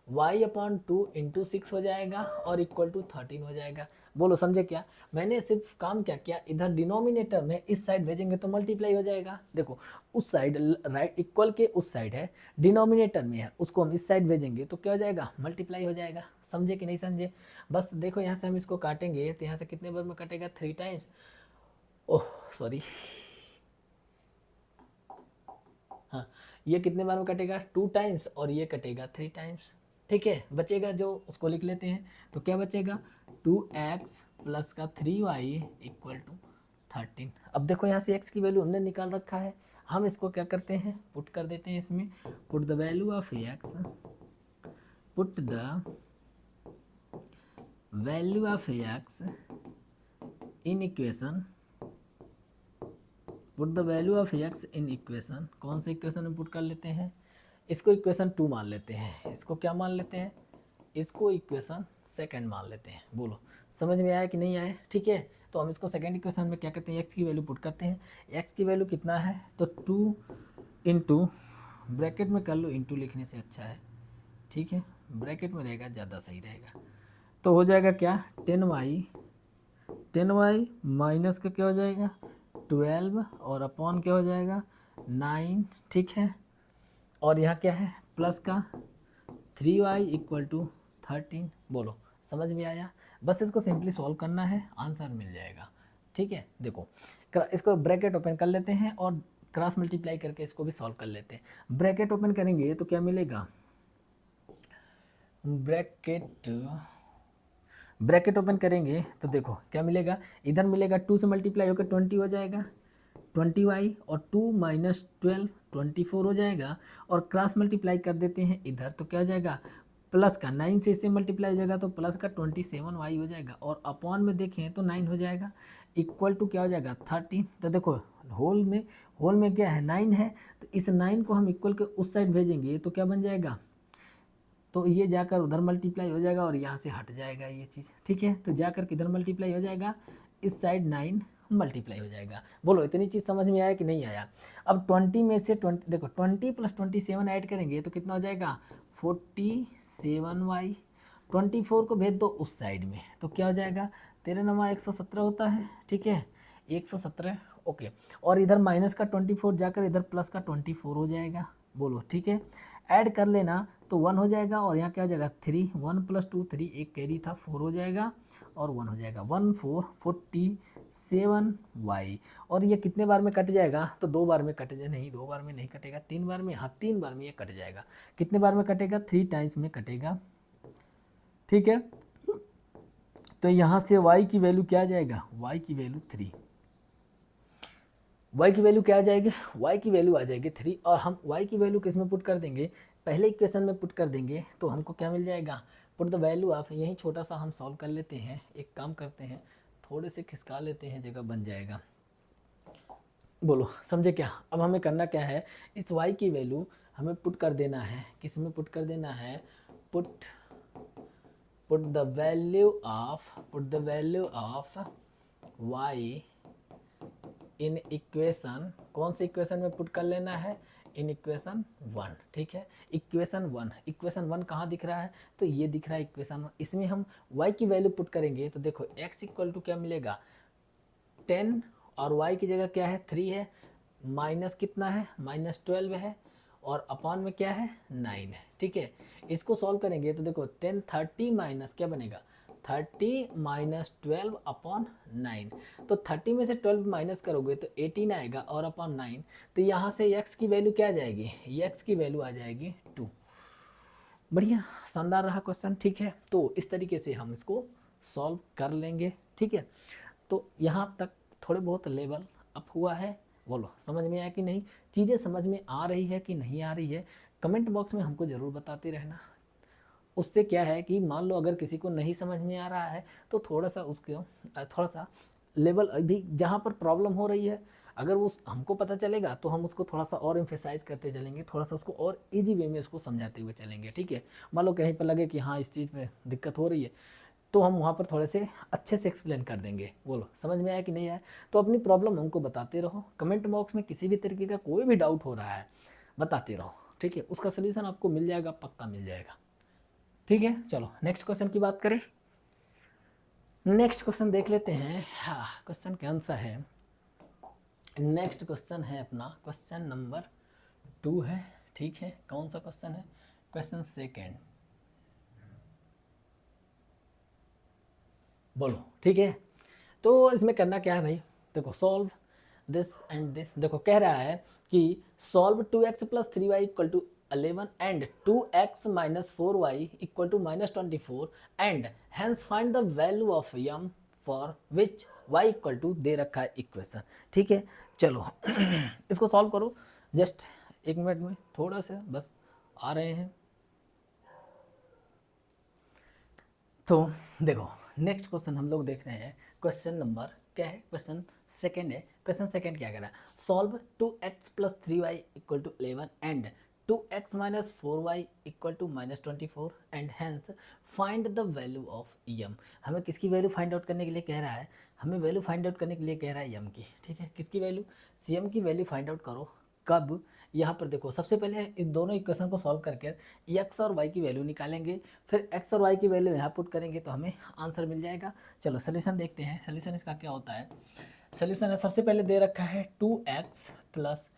y/2 इंटू 6 हो जाएगा और इक्वल टू 13 हो जाएगा। बोलो समझे क्या, मैंने सिर्फ काम क्या किया, इधर डिनोमिनेटर में इस साइड भेजेंगे तो मल्टीप्लाई हो जाएगा। देखो उस साइड राइट इक्वल के उस साइड है, डिनोमिनेटर में है, उसको हम इस साइड भेजेंगे तो क्या हो जाएगा मल्टीप्लाई हो जाएगा। समझे कि नहीं समझे, बस देखो यहाँ से हम इसको काटेंगे तो यहाँ से कितने बार में कटेगा 3 टाइम्स, ओह सॉरी, हाँ ये कितने बार में कटेगा 2 टाइम्स और ये कटेगा 3 टाइम्स। ठीक है, बचेगा जो उसको लिख लेते हैं, तो क्या बचेगा 2x प्लस का 3y इक्वल टू 13। अब देखो यहाँ से x की वैल्यू हमने निकाल रखा है, हम इसको क्या करते हैं पुट कर देते हैं इसमें, put the value of x, put the value of x in equation, put the value of x in equation, कौन से इक्वेशन में पुट कर लेते हैं, इसको इक्वेशन 2 मान लेते हैं, इसको क्या मान लेते हैं, इसको इक्वेशन सेकंड मान लेते हैं। बोलो समझ में आया कि नहीं आया। ठीक है, तो हम इसको सेकंड इक्वेशन में क्या करते हैं, x की वैल्यू पुट करते हैं, x की वैल्यू कितना है तो 2 इंटू ब्रैकेट में कर लो, इंटू लिखने से अच्छा है। ठीक है, ब्रैकेट में रहेगा ज़्यादा सही रहेगा, तो हो जाएगा क्या 10y माइनस का क्या हो जाएगा 12 और अपॉन क्या हो जाएगा 9। ठीक है, और यहाँ क्या है प्लस का 3y इक्वल टू 13। बोलो समझ में आया, बस इसको सिंपली सॉल्व करना है, आंसर मिल जाएगा। ठीक है, देखो इसको ब्रैकेट ओपन कर लेते हैं और क्रॉस मल्टीप्लाई करके इसको भी सॉल्व कर लेते हैं। ब्रैकेट ओपन करेंगे तो क्या मिलेगा, ब्रैकेट ओपन करेंगे तो देखो क्या मिलेगा, इधर मिलेगा 2 से मल्टीप्लाई होकर 20 हो जाएगा 20y, और 2 माइनस 12 24 हो जाएगा, और क्रॉस मल्टीप्लाई कर देते हैं इधर तो क्या हो जाएगा प्लस का 9 से इससे मल्टीप्लाई हो जाएगा तो प्लस का 27y हो जाएगा, और अपॉन में देखें तो 9 हो जाएगा, इक्वल टू क्या हो जाएगा 13। तो देखो होल में क्या है 9 है, तो इस 9 को हम इक्वल के उस साइड भेजेंगे तो क्या बन जाएगा, तो ये जाकर उधर मल्टीप्लाई हो जाएगा और यहाँ से हट जाएगा ये चीज़। ठीक है, तो जाकर किधर मल्टीप्लाई हो जाएगा, इस साइड 9 मल्टीप्लाई हो जाएगा। बोलो इतनी चीज़ समझ में आया कि नहीं आया। अब 20 में से 20 देखो 20 प्लस 27 ऐड करेंगे तो कितना हो जाएगा 47y, 24 को भेज दो उस साइड में तो क्या हो जाएगा 13 9 117 होता है। ठीक है, 117, ओके, और इधर माइनस का 24 जाकर इधर प्लस का 24 हो जाएगा। बोलो ठीक है, ऐड कर लेना तो 1 हो जाएगा और यहाँ क्या हो जाएगा 3, 1 + 2 3, एक कैरी था 4 हो जाएगा और 1 हो जाएगा 1 4 47y। और ये कितने बार में कट जाएगा, तो 2 बार में कट जाए, नहीं 2 बार में नहीं कटेगा, 3 बार में, हाँ 3 बार में ये कट जाएगा। कितने बार में कटेगा, 3 टाइम्स में कटेगा। ठीक है, तो यहाँ से y की वैल्यू क्या आ जाएगा, y की वैल्यू 3, y की वैल्यू क्या आ जाएगी, y की वैल्यू आ जाएगी 3। और हम y की वैल्यू किस में पुट कर देंगे, पहले इक्वेशन में पुट कर देंगे तो हमको क्या मिल जाएगा, पुट द वैल्यू ऑफ, यही छोटा सा हम सॉल्व कर लेते हैं, एक काम करते हैं थोड़े से खिसका लेते हैं, जगह बन जाएगा। बोलो समझे क्या, अब हमें करना क्या है, इस y की वैल्यू हमें पुट कर देना है, किस में पुट कर देना है, put the value of y in equation, कौन से इक्वेशन में पुट कर लेना है, इन इक्वेशन 1। ठीक है, इक्वेशन 1 कहाँ दिख रहा है, तो ये दिख रहा है इक्वेशन 1। इसमें हम y की वैल्यू पुट करेंगे तो देखो x इक्वल टू क्या मिलेगा 10, और y की जगह क्या है 3 है, माइनस कितना है -12 है, और अपॉन में क्या है 9 है। ठीक है, इसको सॉल्व करेंगे तो देखो 10 30 माइनस क्या बनेगा 30 - 12 अपॉन 9, तो 30 में से 12 माइनस करोगे तो 18 आएगा और अपॉन 9, तो यहाँ से x की वैल्यू क्या आ जाएगी, x की वैल्यू आ जाएगी 2। बढ़िया, शानदार रहा क्वेश्चन। ठीक है, तो इस तरीके से हम इसको सॉल्व कर लेंगे। ठीक है, तो यहाँ तक थोड़े बहुत लेवल अप हुआ है, बोलो समझ में आया कि नहीं, चीज़ें समझ में आ रही है कि नहीं आ रही है, कमेंट बॉक्स में हमको ज़रूर बताते रहना। उससे क्या है कि मान लो अगर किसी को नहीं समझ में आ रहा है तो थोड़ा सा लेवल अभी जहाँ पर प्रॉब्लम हो रही है, अगर वो हमको पता चलेगा तो हम उसको थोड़ा सा और एम्फेसाइज करते चलेंगे, थोड़ा सा उसको और इजी वे में उसको समझाते हुए चलेंगे। ठीक है, मान लो कहीं पर लगे कि हाँ इस चीज़ में दिक्कत हो रही है तो हम वहाँ पर थोड़े से अच्छे से एक्सप्लेन कर देंगे। बोलो समझ में आया कि नहीं आया, तो अपनी प्रॉब्लम हमको बताते रहो, कमेंट बॉक्स में किसी भी तरीके का कोई भी डाउट हो रहा है बताते रहो। ठीक है, उसका सोल्यूशन आपको मिल जाएगा, पक्का मिल जाएगा। ठीक है, चलो नेक्स्ट क्वेश्चन की बात करें। नेक्स्ट क्वेश्चन देख लेते हैं, हाँ क्वेश्चन कौन सा है, नेक्स्ट क्वेश्चन है अपना क्वेश्चन नंबर 2 है। ठीक है, कौन सा क्वेश्चन है, क्वेश्चन सेकेंड। बोलो ठीक है, तो इसमें करना क्या है भाई, देखो सॉल्व दिस एंड दिस, देखो कह रहा है कि solve 2x + 3y = 11 and 2x - 4y = -24 and hence find the value of m for which y = दे रखा है इक्वेशन। ठीक है, चलो इसको सॉल्व करो, जस्ट 1 मिनट में थोड़ा सा बस आ रहे हैं। तो देखो नेक्स्ट क्वेश्चन हम लोग देख रहे हैं, क्वेश्चन नंबर क्या है, क्वेश्चन सेकेंड है। क्वेश्चन सेकेंड क्या कह रहा है, solve 2x + 3y = 11 and 2x - 4y = -24 and hence find the value of m। हमें किसकी वैल्यू फाइंड आउट करने के लिए कह रहा है, हमें वैल्यू फाइंड आउट करने के लिए कह रहा है m की। ठीक है, किसकी वैल्यू, cm की वैल्यू फाइंड आउट करो। कब, यहाँ पर देखो सबसे पहले इन दोनों इक्वेशन को सॉल्व करके x और y की वैल्यू निकालेंगे, फिर x और y की वैल्यू यहाँ पुट करेंगे तो हमें आंसर मिल जाएगा। चलो सोल्यूशन देखते हैं, सोल्यूशन इसका क्या होता है। सोल्यूशन है, सबसे पहले दे रखा है 2x +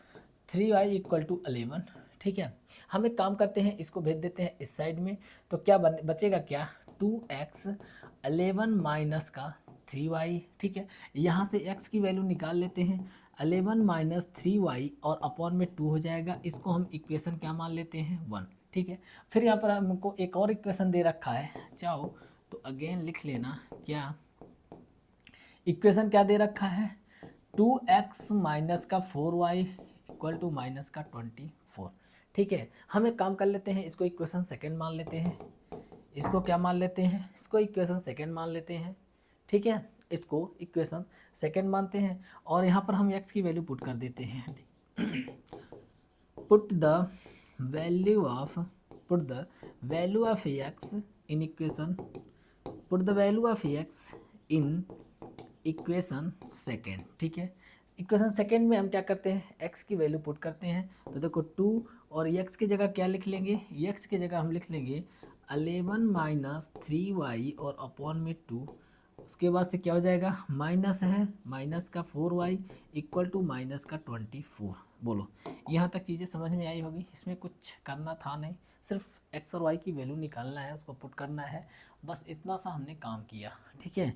3y = 11। ठीक है, हम एक काम करते हैं, इसको भेज देते हैं इस साइड में, तो क्या बचेगा क्या 2x 11 माइनस का 3y। ठीक है, यहाँ से x की वैल्यू निकाल लेते हैं, 11 - 3y और अपॉन में 2 हो जाएगा, इसको हम इक्वेशन क्या मान लेते हैं 1। ठीक है, फिर यहाँ पर हमको एक और इक्वेशन दे रखा है, चाहो तो अगेन लिख लेना, क्या इक्वेशन क्या दे रखा है 2x - 4y = -24। ठीक है, हम एक काम कर लेते हैं, इसको इक्वेशन सेकेंड मान लेते हैं, इसको क्या मान लेते हैं, इसको इक्वेशन सेकेंड मान लेते हैं। ठीक है, इसको इक्वेशन सेकेंड मानते हैं और यहाँ पर हम x की वैल्यू पुट कर देते हैं। Put the value of x in equation, put the value of x in equation second. ठीक है, इक्वेशन सेकेंड में हम क्या करते हैं, x की वैल्यू पुट करते हैं, तो देखो 2 और x की जगह क्या लिख लेंगे, x की जगह हम लिख लेंगे 11 - 3y और अपॉन में 2, उसके बाद से क्या हो जाएगा, माइनस है, माइनस का 4y इक्वल टू माइनस का 24। बोलो यहाँ तक चीज़ें समझ में आई होगी, इसमें कुछ करना था नहीं, सिर्फ x और y की वैल्यू निकालना है, उसको पुट करना है, बस इतना सा हमने काम किया। ठीक है,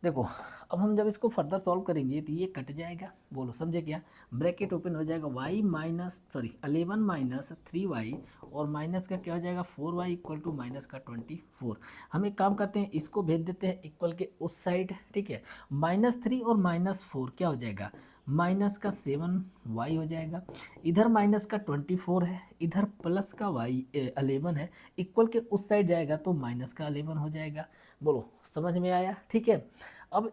देखो अब हम जब इसको फर्दर सॉल्व करेंगे तो ये कट जाएगा। बोलो समझे क्या, ब्रैकेट ओपन हो जाएगा, y माइनस 11 माइनस 3y और माइनस का क्या हो जाएगा 4y इक्वल टू माइनस का 24। हम एक काम करते हैं, इसको भेज देते हैं इक्वल के उस साइड। ठीक है, -3 और -4 क्या हो जाएगा, माइनस का 7y हो जाएगा, इधर माइनस का 24 है, इधर प्लस का y 11 है, इक्वल के उस साइड जाएगा तो माइनस का 11 हो जाएगा। बोलो समझ में आया। ठीक है, अब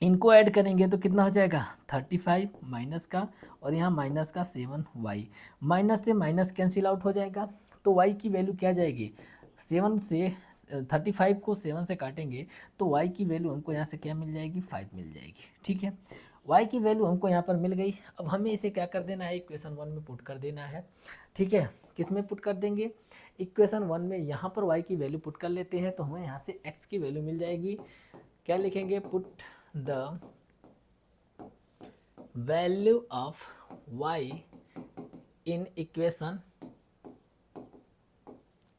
इनको ऐड करेंगे तो कितना हो जाएगा 35 माइनस का, और यहाँ माइनस का 7y, माइनस से माइनस कैंसिल आउट हो जाएगा, तो y की वैल्यू क्या जाएगी, 7 से 35 को 7 से काटेंगे तो y की वैल्यू हमको यहाँ से क्या मिल जाएगी, 5 मिल जाएगी। ठीक है, y की वैल्यू हमको यहाँ पर मिल गई। अब हमें इसे क्या कर देना है, इक्वेशन 1 में पुट कर देना है। ठीक है, किस में पुट कर देंगे, इक्वेशन 1 में। यहाँ पर y की वैल्यू पुट कर लेते हैं तो हमें यहाँ से x की वैल्यू मिल जाएगी। क्या लिखेंगे, put the value of y in equation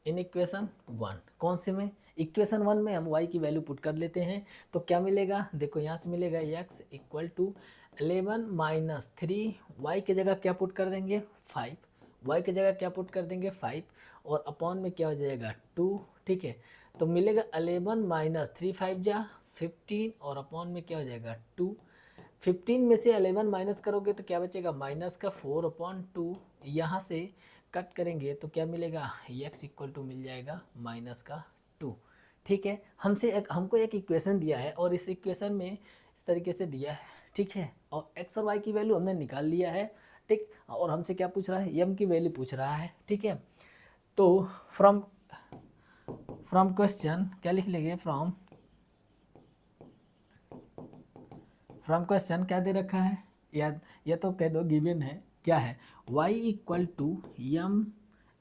1। कौन से में, इक्वेशन 1 में हम y की वैल्यू पुट कर लेते हैं तो क्या मिलेगा, देखो यहाँ से मिलेगा x equal to 11 minus 3, y की जगह क्या पुट कर देंगे 5, y की जगह क्या पुट कर देंगे 5, और अपॉन में क्या हो जाएगा 2। ठीक है, तो मिलेगा 11 माइनस 3 5 जा 15, और अपॉन में क्या हो जाएगा 2। 15 में से 11 माइनस करोगे तो क्या बचेगा, माइनस का 4/2, यहाँ से कट करेंगे तो क्या मिलेगा, x इक्वल टू मिल जाएगा माइनस का 2। ठीक है, हमको एक इक्वेशन दिया है और इस इक्वेशन में इस तरीके से दिया है। ठीक है, और x और y की वैल्यू हमने निकाल लिया है। ठीक, और हमसे क्या पूछ रहा है, m की वैल्यू पूछ रहा है। ठीक है, तो फ्रॉम क्वेश्चन क्या लिख लेंगे, फ्रॉम क्वेश्चन क्या दे रखा है, या तो कह दो गिवन है, क्या है, y equal to m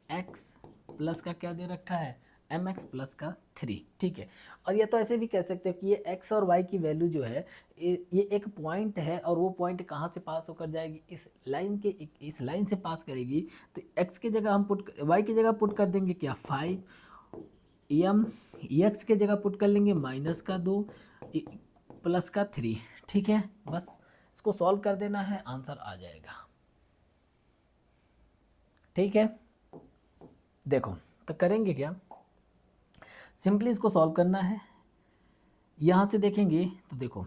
x plus का क्या दे रखा है, एम एक्स प्लस का 3। ठीक है, और ये तो ऐसे भी कह सकते हो कि ये x और y की वैल्यू जो है ये एक पॉइंट है, और वो पॉइंट कहाँ से पास होकर जाएगी, इस लाइन से पास करेगी, तो x की जगह हम y की जगह पुट कर देंगे क्या 5, एम एक्स की जगह पुट कर लेंगे माइनस का 2 प्लस का 3। ठीक है, बस इसको सॉल्व कर देना है, आंसर आ जाएगा। ठीक है, देखो तो करेंगे क्या, सिंपली इसको सॉल्व करना है। यहाँ से देखेंगे तो देखो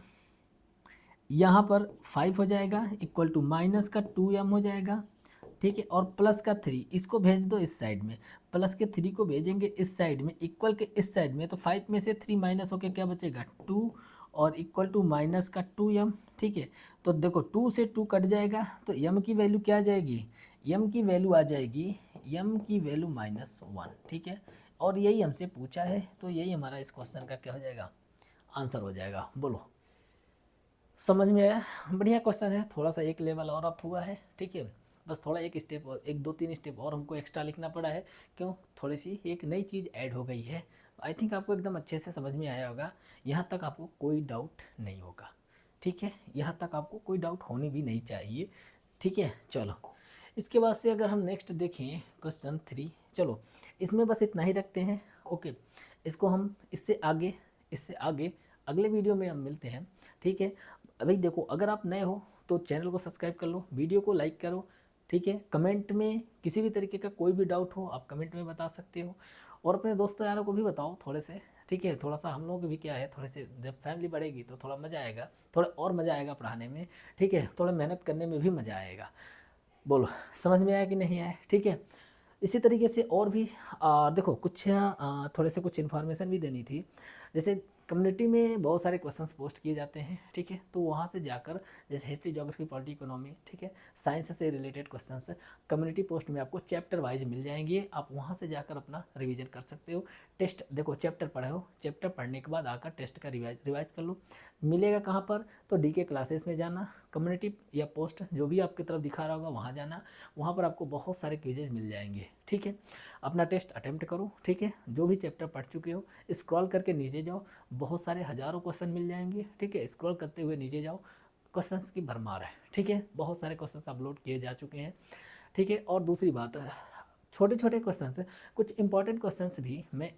यहाँ पर 5 हो जाएगा इक्वल टू माइनस का 2m हो जाएगा। ठीक है, और प्लस का 3 इसको भेज दो इस साइड में, प्लस के 3 को भेजेंगे इस साइड में, इक्वल के इस साइड में, तो 5 में से 3 माइनस होकर क्या बचेगा 2, और इक्वल टू माइनस का 2m। ठीक है, तो देखो 2 से 2 कट जाएगा तो m की वैल्यू क्या आ जाएगी, m की वैल्यू आ जाएगी, m की वैल्यू -1। ठीक है, और यही हमसे पूछा है, तो यही हमारा इस क्वेश्चन का क्या हो जाएगा, आंसर हो जाएगा। बोलो समझ में आया, बढ़िया क्वेश्चन है, थोड़ा सा एक लेवल और अप हुआ है। ठीक है, बस थोड़ा एक स्टेप और 1 2 3 स्टेप और हमको एक्स्ट्रा लिखना पड़ा है, क्यों, थोड़ी सी एक नई चीज़ ऐड हो गई है। आई थिंक आपको एकदम अच्छे से समझ में आया होगा, यहाँ तक आपको कोई डाउट नहीं होगा। ठीक है, यहाँ तक आपको कोई डाउट होनी भी नहीं चाहिए। ठीक है, चलो इसके बाद से अगर हम नेक्स्ट देखें क्वेश्चन 3, चलो इसमें बस इतना ही रखते हैं। ओके, इसको हम इससे आगे अगले वीडियो में हम मिलते हैं। ठीक है, अभी देखो अगर आप नए हो तो चैनल को सब्सक्राइब कर लो, वीडियो को लाइक करो। ठीक है, कमेंट में किसी भी तरीके का कोई भी डाउट हो आप कमेंट में बता सकते हो, और अपने दोस्तों यारों को भी बताओ थोड़े से। ठीक है, थोड़ा सा हम लोग भी क्या है, थोड़े से जब फैमिली बढ़ेगी तो थोड़ा मज़ा आएगा, थोड़ा और मज़ा आएगा पढ़ाने में। ठीक है, थोड़ा मेहनत करने में भी मज़ा आएगा। बोलो समझ में आया कि नहीं आया। ठीक है, इसी तरीके से और भी देखो कुछ थोड़े से कुछ इन्फॉर्मेशन भी देनी थी। जैसे कम्युनिटी में बहुत सारे क्वेश्चंस पोस्ट किए जाते हैं। ठीक है, तो वहाँ से जाकर जैसे हिस्ट्री, ज्योग्राफी, पॉलिटी, इकोनॉमी, ठीक है, साइंस से रिलेटेड क्वेश्चंस कम्युनिटी पोस्ट में आपको चैप्टर वाइज मिल जाएंगे, आप वहाँ से जाकर अपना रिवीजन कर सकते हो। टेस्ट देखो चैप्टर पढ़े हो, चैप्टर पढ़ने के बाद आकर टेस्ट का रिवाइज कर लो। मिलेगा कहाँ पर, तो DK क्लासेस में जाना, कम्युनिटी या पोस्ट जो भी आपकी तरफ दिखा रहा होगा वहाँ जाना, वहाँ पर आपको बहुत सारे क्विजेज मिल जाएंगे। ठीक है। अपना टेस्ट अटेम्प्ट करो, ठीक है। जो भी चैप्टर पढ़ चुके हो स्क्रॉल करके नीचे जाओ, बहुत सारे हज़ारों क्वेश्चन मिल जाएंगे, ठीक है। स्क्रॉल करते हुए नीचे जाओ, क्वेश्चंस की भरमार है, ठीक है। बहुत सारे क्वेश्चंस अपलोड किए जा चुके हैं, ठीक है। और दूसरी बात, छोटे छोटे क्वेश्चंस, कुछ इंपॉर्टेंट क्वेश्चंस भी मैं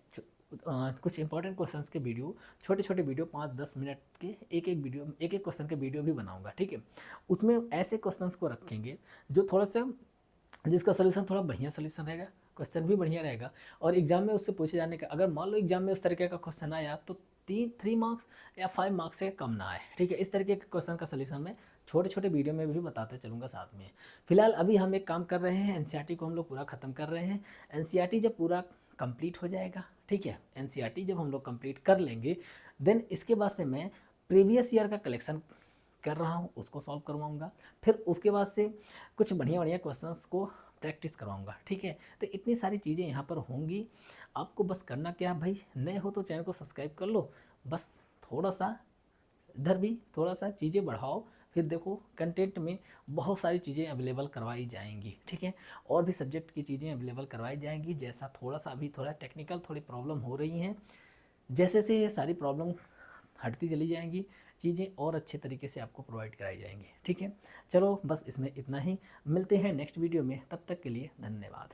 कुछ इंपॉर्टेंट क्वेश्चंस के वीडियो, छोटे छोटे वीडियो 5-10 मिनट के एक एक वीडियो, एक एक क्वेश्चन के वीडियो भी बनाऊंगा, ठीक है। उसमें ऐसे क्वेश्चंस को रखेंगे जो थोड़ा सा, जिसका सोल्यूशन थोड़ा बढ़िया सोल्यूशन रहेगा, क्वेश्चन भी बढ़िया रहेगा, और एग्जाम में उससे पूछे जाने का, अगर मान लो एग्जाम में उस तरीके का क्वेश्चन आया तो 3 मार्क्स या 5 मार्क्स से कम ना आए, ठीक है। इस तरीके के क्वेश्चन का सोल्यूशन मैं छोटे छोटे वीडियो में भी बताते चलूँगा साथ में। फिलहाल अभी हम एक काम कर रहे हैं, एनसीईआरटी को हम लोग पूरा ख़त्म कर रहे हैं। एनसीईआरटी जब पूरा कंप्लीट हो जाएगा, ठीक है, एनसीईआरटी जब हम लोग कंप्लीट कर लेंगे, देन इसके बाद से मैं प्रीवियस ईयर का कलेक्शन कर रहा हूँ उसको सॉल्व करवाऊँगा। फिर उसके बाद से कुछ बढ़िया बढ़िया क्वेश्चंस को प्रैक्टिस करवाऊँगा, ठीक है। तो इतनी सारी चीज़ें यहाँ पर होंगी। आपको बस करना क्या है भाई, नए हो तो चैनल को सब्सक्राइब कर लो, बस थोड़ा सा इधर भी थोड़ा सा चीज़ें बढ़ाओ, फिर देखो कंटेंट में बहुत सारी चीज़ें अवेलेबल करवाई जाएंगी, ठीक है। और भी सब्जेक्ट की चीज़ें अवेलेबल करवाई जाएंगी। जैसा थोड़ा सा अभी थोड़ा टेक्निकल थोड़ी प्रॉब्लम हो रही हैं, जैसे से ये सारी प्रॉब्लम हटती चली जाएंगी, चीज़ें और अच्छे तरीके से आपको प्रोवाइड कराई जाएंगी, ठीक है। चलो बस इसमें इतना ही, मिलते हैं नेक्स्ट वीडियो में, तब तक के लिए धन्यवाद।